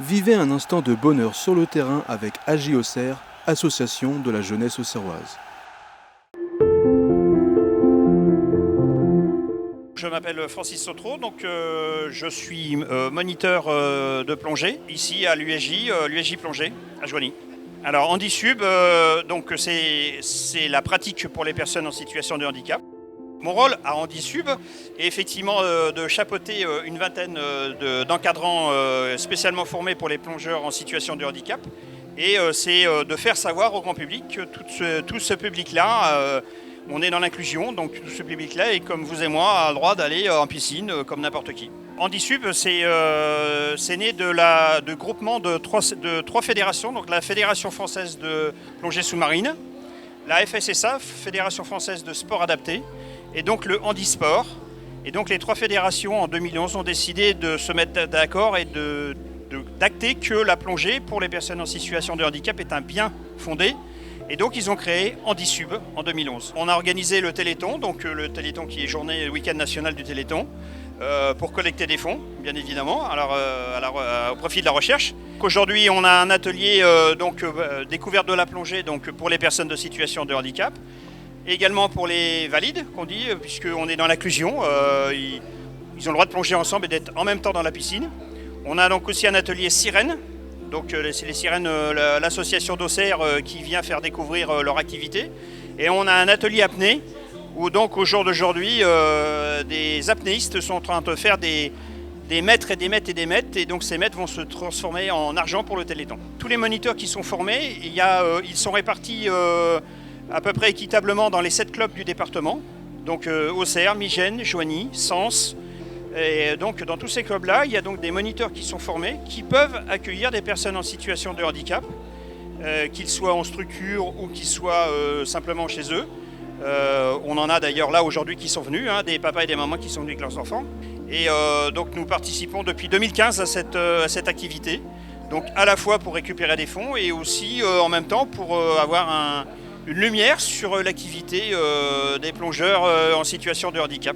Vivez un instant de bonheur sur le terrain avec AJ Auxerre, association de la jeunesse auxerroise. Je m'appelle Francis Sautreau, je suis moniteur de plongée ici à l'USJ Plongée à Joigny. Alors Handisub, c'est la pratique pour les personnes en situation de handicap. Mon rôle à Handisub est effectivement de chapeauter une vingtaine d'encadrants spécialement formés pour les plongeurs en situation de handicap. Et c'est de faire savoir au grand public que tout ce public-là, on est dans l'inclusion, donc tout ce public-là, et comme vous et moi, a le droit d'aller en piscine comme n'importe qui. Handisub, c'est né de groupement de trois fédérations, donc la Fédération française de plongée sous-marine, la FSSA, Fédération française de sport adapté, et donc le handisport. Et donc les trois fédérations en 2011 ont décidé de se mettre d'accord et d'acter que la plongée pour les personnes en situation de handicap est un bien fondé. Et donc ils ont créé Handisub en 2011. On a organisé le Téléthon, donc le Téléthon qui est journée week-end national du Téléthon, pour collecter des fonds, bien évidemment, au profit de la recherche. Aujourd'hui, on a un atelier découverte de la plongée pour les personnes de situation de handicap. Et également pour les valides, qu'on dit, puisqu'on est dans l'inclusion, ils ont le droit de plonger ensemble et d'être en même temps dans la piscine. On a donc aussi un atelier sirène, donc c'est les sirènes, l'association d'Auxerre qui vient faire découvrir leur activité. Et on a un atelier apnée, où donc au jour d'aujourd'hui, des apnéistes sont en train de faire des mètres et des mètres et des mètres, et donc ces mètres vont se transformer en argent pour le Téléthon. Tous les moniteurs qui sont formés, ils sont répartis à peu près équitablement dans les 7 clubs du département, donc Auxerre, Migène, Joigny, Sens. Et donc dans tous ces clubs-là, il y a donc des moniteurs qui sont formés, qui peuvent accueillir des personnes en situation de handicap, qu'ils soient en structure ou qu'ils soient simplement chez eux. On en a d'ailleurs là aujourd'hui qui sont venus, des papas et des mamans qui sont venus avec leurs enfants. Et donc nous participons depuis 2015 à cette activité, donc à la fois pour récupérer des fonds et aussi en même temps pour avoir une lumière sur l'activité des plongeurs en situation de handicap.